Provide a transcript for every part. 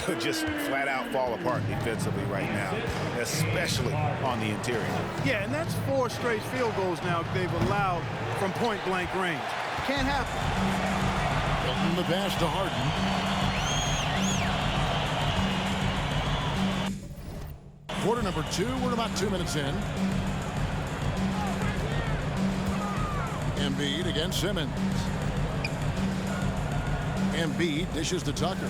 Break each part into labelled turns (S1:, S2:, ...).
S1: to just flat out fall apart defensively right now, especially on the interior.
S2: Yeah, and that's 4 straight field goals now they've allowed from point-blank range. Can't happen.
S3: Hilton the pass to Harden. Quarter number 2, we're about 2 minutes in. Embiid against Simmons. Embiid dishes to Tucker.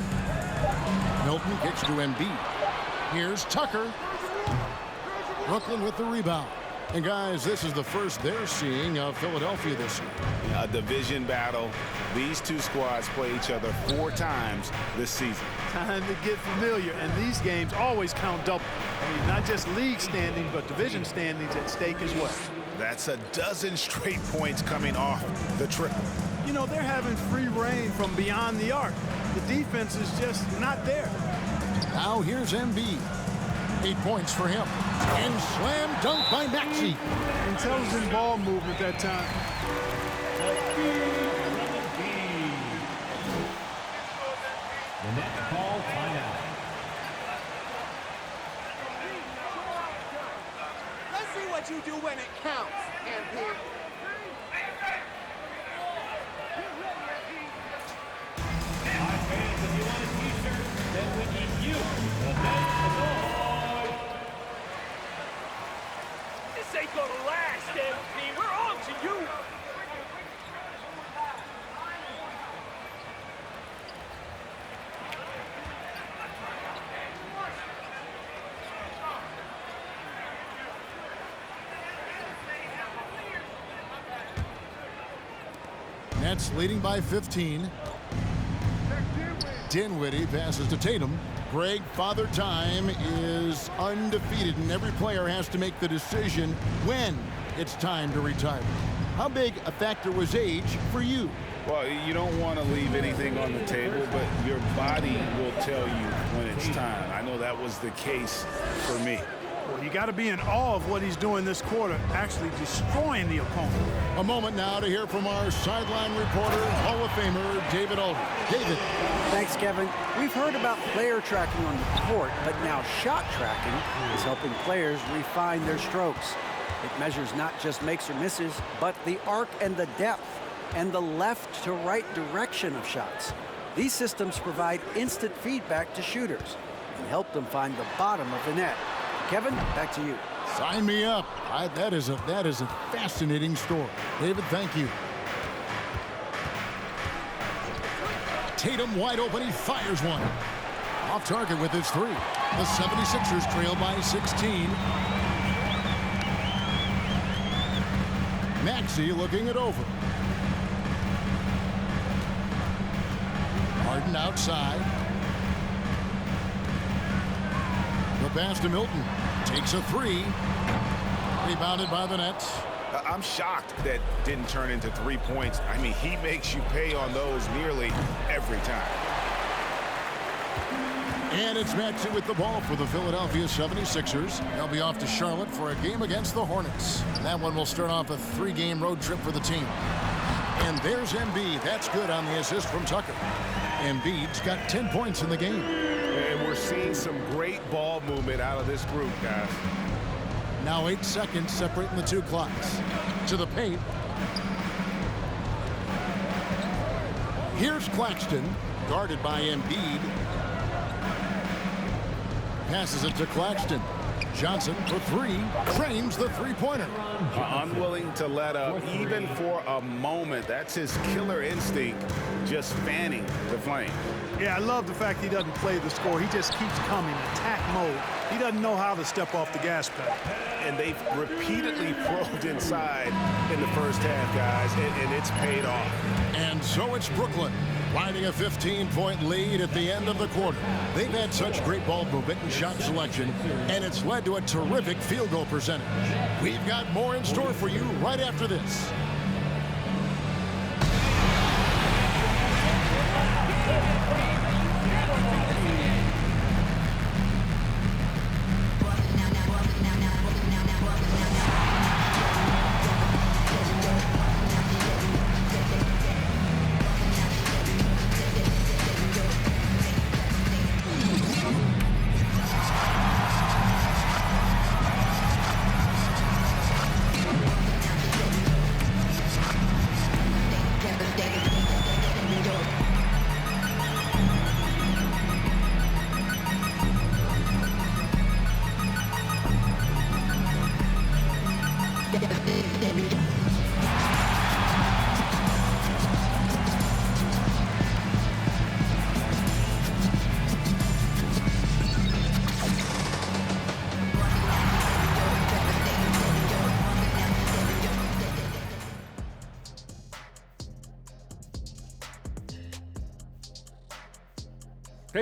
S3: Milton kicks to Embiid. Here's Tucker. Brooklyn with the rebound. And guys, this is the first they're seeing of Philadelphia this year.
S1: A division battle. These two squads play each other 4 times this season.
S2: Time to get familiar, and these games always count double. I mean, not just league standings, but division standings at stake as well.
S1: That's a dozen straight points coming off the triple.
S2: You know, they're having free reign from beyond the arc. The defense is just not there.
S3: Now here's Embiid. 8 points for him. And slam dunk by Maxey.
S2: Intelligent ball movement that time.
S4: The net call timeout.
S5: Let's see what you do when it counts, Embiid.
S4: If you want a t-shirt, then we give you the best award.
S5: This ain't gonna last, MP. We're on to you.
S3: Nets leading by 15. Dinwiddie passes to Tatum. Greg, Father Time is undefeated, and every player has to make the decision when it's time to retire. How big a factor was age for you?
S1: Well, you don't want to leave anything on the table, but your body will tell you when it's time. I know that was the case for me.
S2: Well, you got to be in awe of what he's doing this quarter, actually destroying the opponent.
S3: A moment now to hear from our sideline reporter, Hall of Famer David Aldridge. David.
S6: Thanks, Kevin. We've heard about player tracking on the court, but now shot tracking is helping players refine their strokes. It measures not just makes or misses, but the arc and the depth and the left to right direction of shots. These systems provide instant feedback to shooters and help them find the bottom of the net. Kevin, back to you.
S3: Sign me up. That is a fascinating story. David, thank you. Tatum wide open. He fires one. Off target with his 3. The 76ers trail by 16. Maxey looking it over. Harden outside. The pass to Milton. Takes a 3. Rebounded by the Nets.
S1: I'm shocked that didn't turn into 3 points. I mean, he makes you pay on those nearly every time.
S3: And it's Maxey with the ball for the Philadelphia 76ers. They'll be off to Charlotte for a game against the Hornets. And that one will start off a 3-game road trip for the team. And there's Embiid. That's good on the assist from Tucker. Embiid's got 10 points in the game.
S1: And we're seeing some great ball movement out of this group, guys.
S3: Now 8 seconds separating the 2 clocks. To the paint. Here's Claxton, guarded by Embiid. Passes it to Claxton. Johnson for 3. Frames the 3-pointer.
S1: Unwilling to let up even for a moment. That's his killer instinct, just fanning the flame.
S2: Yeah, I love the fact he doesn't play the score. He just keeps coming, attack mode. He doesn't know how to step off the gas pedal.
S1: And they've repeatedly probed inside in the first half, guys, and it's paid off.
S3: And so it's Brooklyn, riding a 15-point lead at the end of the quarter. They've had such great ball movement and shot selection, and it's led to a terrific field goal percentage. We've got more in store for you right after this.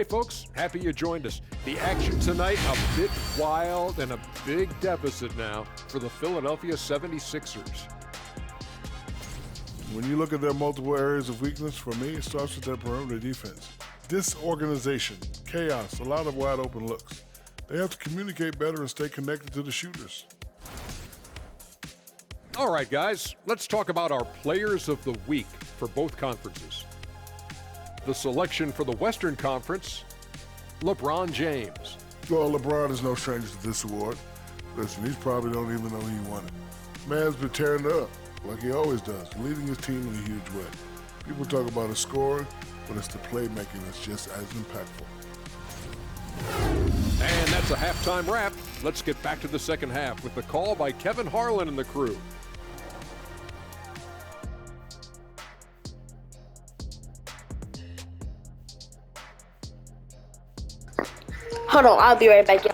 S7: Hey, folks, happy you joined us. The action tonight, a bit wild and a big deficit now for the Philadelphia 76ers.
S8: When you look at their multiple areas of weakness, for me, it starts with their perimeter defense. Disorganization, chaos, a lot of wide open looks. They have to communicate better and stay connected to the shooters.
S7: All right, guys, let's talk about our players of the week for both conferences. The selection for the Western Conference, LeBron James.
S8: Well, LeBron is no stranger to this award. Listen, he probably don't even know he won it. Man's been tearing it up, like he always does, leading his team in a huge way. People talk about his scoring, but it's the playmaking that's just as impactful.
S7: And that's a halftime wrap. Let's get back to the second half with the call by Kevin Harlan and the crew.
S9: Hold on, I'll be right back.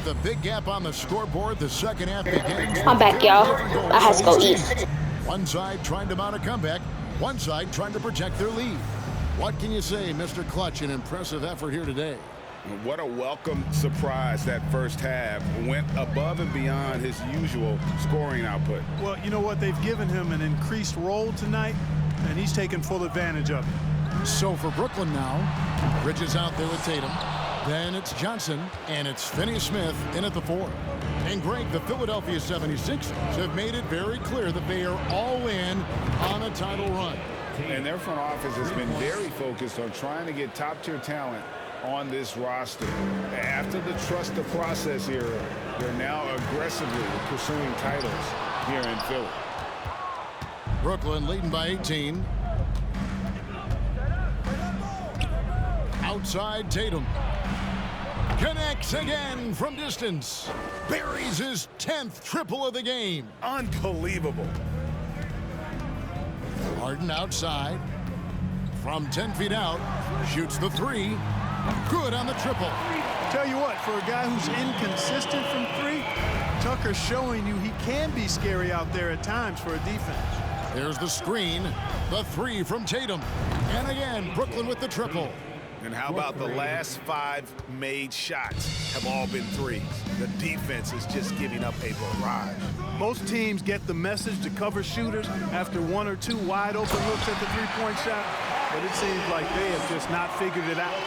S3: With a big gap on the scoreboard, the second half begins.
S9: I'm back, y'all. I have to go eat.
S3: One side trying to mount a comeback, one side trying to protect their lead. What can you say, Mr. Clutch? An impressive effort here today.
S1: What a welcome surprise that first half. Went above and beyond his usual scoring output.
S2: Well, you know what? They've given him an increased role tonight, and he's taken full advantage of it.
S3: So for Brooklyn now, Bridges out there with Tatum. Then it's Johnson, and it's Finney-Smith in at the 4. And Greg, the Philadelphia 76ers have made it very clear that they are all in on a title run.
S1: And their front office has been very focused on trying to get top-tier talent on this roster. After the trust the process era, they're now aggressively pursuing titles here in Philly.
S3: Brooklyn leading by 18. Outside Tatum. Connects again from distance. Buries his 10th triple of the game.
S1: Unbelievable.
S3: Harden outside. From 10 feet out. Shoots the 3. Good on the triple.
S2: Tell you what, for a guy who's inconsistent from 3, Tucker's showing you he can be scary out there at times for a defense.
S3: There's the screen. The 3 from Tatum. And again, Brooklyn with the triple.
S10: And how about the last 5 made shots have all been threes? The defense is just giving up a barrage.
S2: Most teams get the message to cover shooters after 1 or 2 wide open looks at the three-point shot, but it seems like they have just not figured it out.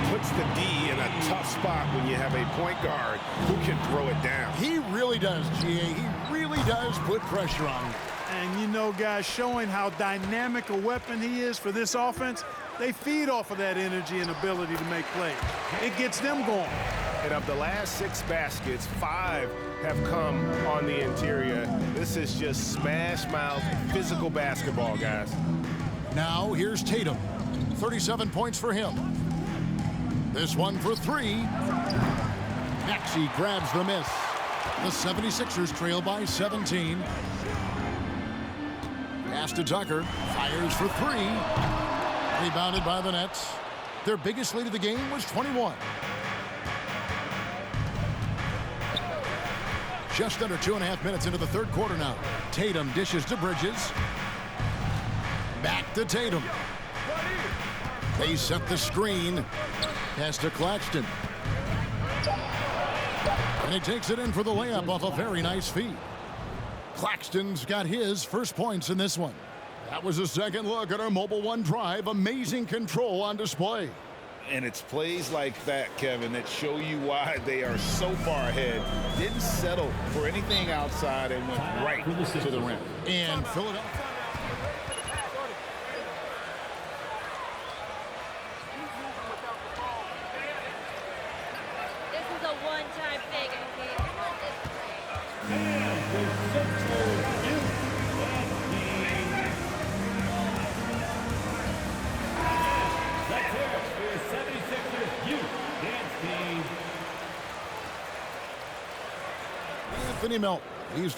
S10: Puts the D in a tough spot when you have a point guard who can throw it down.
S3: He really does, GA. He really does put pressure on him.
S2: And you know, guys, showing how dynamic a weapon he is for this offense, they feed off of that energy and ability to make plays. It gets them going.
S10: And of the last 6 baskets, 5 have come on the interior. This is just smash mouth physical basketball, guys.
S3: Now here's Tatum. 37 points for him. This one for 3. Maxey grabs the miss. The 76ers trail by 17. Pass to Tucker. Fires for 3. Rebounded by the Nets. Their biggest lead of the game was 21. Just under 2.5 minutes into the third quarter now. Tatum dishes to Bridges. Back to Tatum. They set the screen. Pass to Claxton. And he takes it in for the layup off a very nice feed. Claxton's got his first points in this one. That was a second look at our Mobile One drive. Amazing control on display.
S1: And it's plays like that, Kevin, that show you why they are so far ahead. Didn't settle for anything outside and went right to the rim.
S3: And Philadelphia.
S11: This is a one-time thing, okay?
S3: Anthony Melton. He's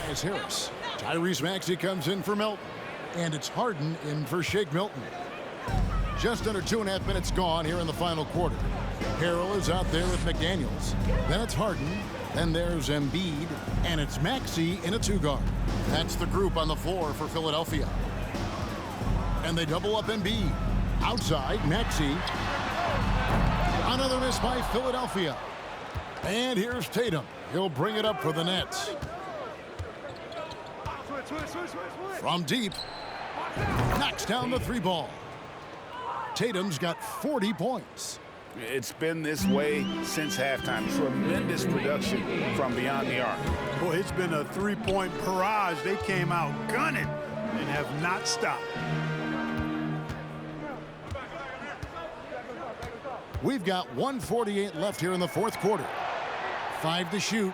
S3: Tobias Harris. Tyrese Maxey comes in for Melton. And it's Harden in for Shake Milton. Just under 2.5 minutes gone here in the final quarter. Harrell is out there with McDaniels. Then it's Harden. Then there's Embiid. And it's Maxey in a 2-guard. That's the group on the floor for Philadelphia. And they double up Embiid. Outside, Maxey. Another miss by Philadelphia. And here's Tatum. He'll bring it up for the Nets. From deep. Knocks down the 3 ball. Tatum's got 40 points.
S1: It's been this way since halftime. Tremendous production from beyond the arc.
S2: Boy, it's been a 3-point barrage. They came out gunning and have not stopped.
S3: We've got 1:48 left here in the fourth quarter. 5 to shoot.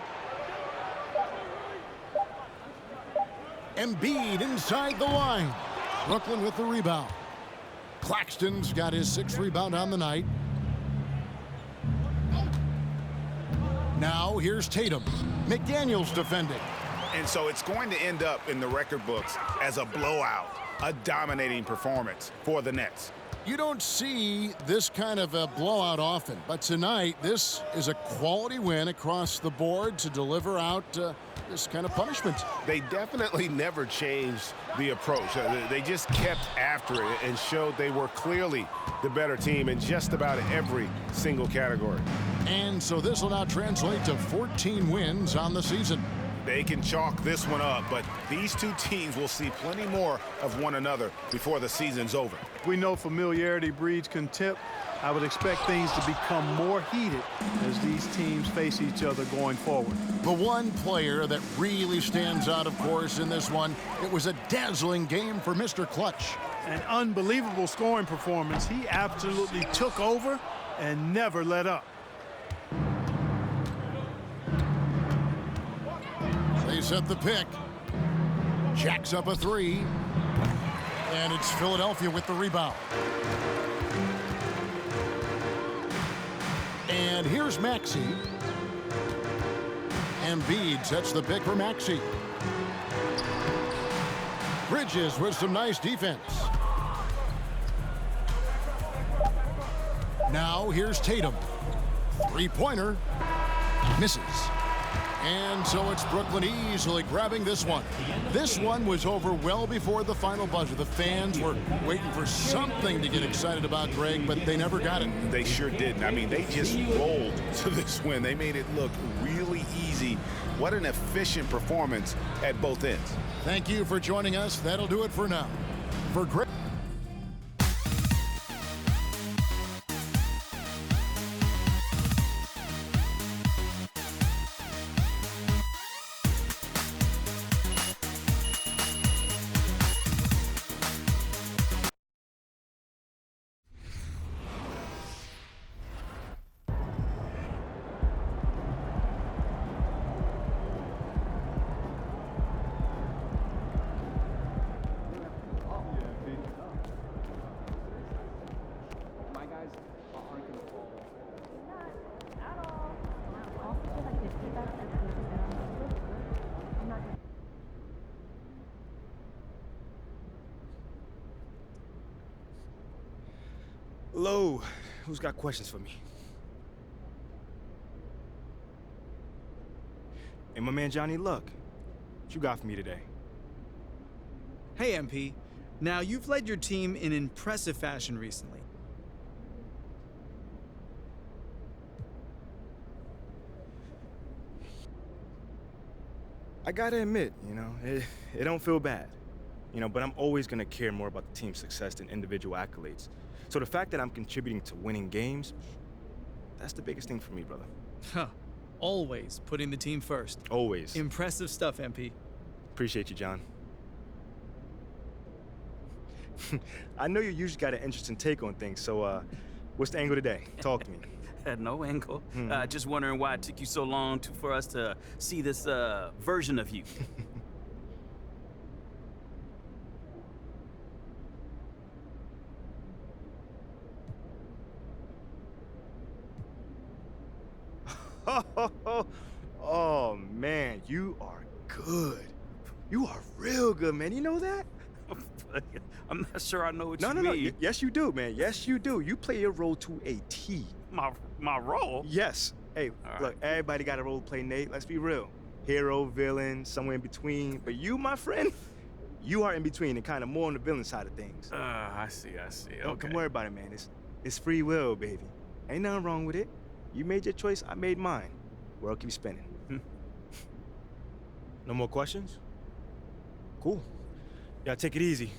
S3: Embiid inside the line. Brooklyn with the rebound. Claxton's got his 6th rebound on the night. Now here's Tatum. McDaniels defending.
S1: And so it's going to end up in the record books as a blowout, a dominating performance for the Nets.
S3: You don't see this kind of a blowout often, but tonight this is a quality win across the board to deliver out this kind of punishment.
S10: They definitely never changed the approach. They just kept after it and showed they were clearly the better team in just about every single category.
S3: And so this will now translate to 14 wins on the season.
S1: They can chalk this one up, but these two teams will see plenty more of one another before the season's over.
S2: We know familiarity breeds contempt. I would expect things to become more heated as these teams face each other going forward.
S3: The one player that really stands out, of course, in this one, it was a dazzling game for Mr. Clutch.
S2: An unbelievable scoring performance. He absolutely took over and never let up.
S3: They set the pick. Jacks up a 3. And it's Philadelphia with the rebound. And here's Maxey. Embiid sets the pick for Maxey. Bridges with some nice defense. Now here's Tatum. 3-pointer. Misses. And so it's Brooklyn easily grabbing this one. This one was over well before the final buzzer. The fans were waiting for something to get excited about, Greg, but they never got it.
S1: They sure didn't. I mean, they just rolled to this win. They made it look really easy. What an efficient performance at both ends.
S3: Thank you for joining us. That'll do it for now. For Greg.
S12: Hello, who's got questions for me? Hey, my man Johnny Luck, what you got for me today?
S13: Hey, MP. Now, you've led your team in impressive fashion recently.
S12: I gotta admit, it don't feel bad. But I'm always gonna care more about the team's success than individual accolades. So the fact that I'm contributing to winning games, that's the biggest thing for me, brother.
S13: Huh. Always putting the team first.
S12: Always.
S13: Impressive stuff, MP.
S12: Appreciate you, John. I know you usually got an interesting take on things, so what's the angle today? Talk to me.
S14: No angle. Just wondering why it took you so long for us to see this version of you.
S12: Oh, man, you are good. You are real good, man. You know that?
S14: I'm not sure I know what you mean.
S12: No. Yes, you do, man. Yes, you do. You play your role to a T.
S14: My role?
S12: Yes. Hey, look, everybody got a role to play, Nate. Let's be real. Hero, villain, somewhere in between. But you, my friend, you are in between and kind of more on the villain side of things.
S14: I see.
S12: Don't worry about it, man. It's free will, baby. Ain't nothing wrong with it. You made your choice, I made mine. World keeps spinning. No more questions? Cool. Yeah, take it easy.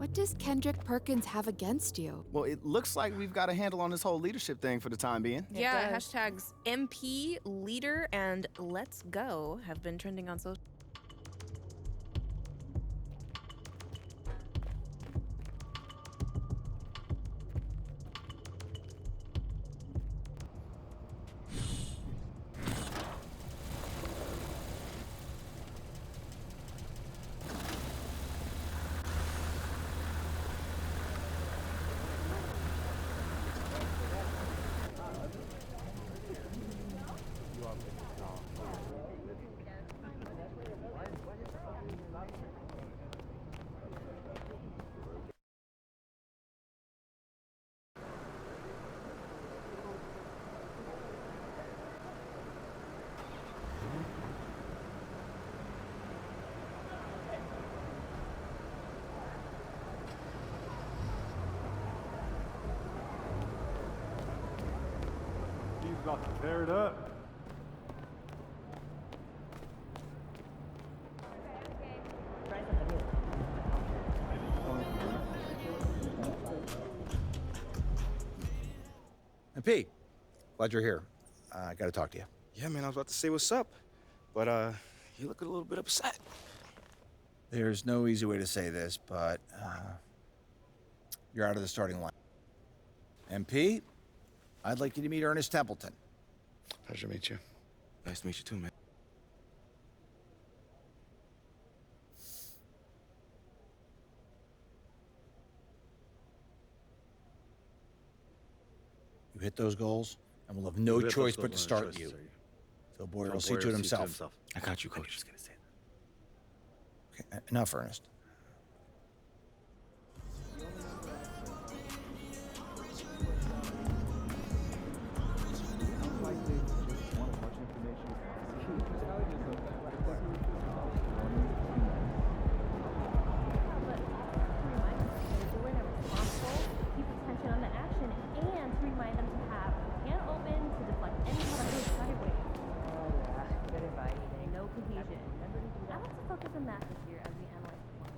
S15: What does Kendrick Perkins have against you?
S16: Well, it looks like we've got a handle on this whole leadership thing for the time being.
S17: Yeah, hashtags MP, leader, and let's go have been trending on social.
S2: About to tear it up.
S18: And Pete, glad you're here. I got to talk to you.
S12: Yeah, man, I was about to say what's up, but you look a little bit upset.
S18: There's no easy way to say this, but you're out of the starting line. And Pete, I'd like you to meet Ernest Templeton.
S12: Pleasure to meet you. Nice to meet you too, man.
S18: You hit those goals, and we'll have no choice but to start you. So Boyer will see to it himself.
S12: I got you, Coach.
S18: Okay, enough, Ernest.
S11: I like to focus on that this year as we analyze performance.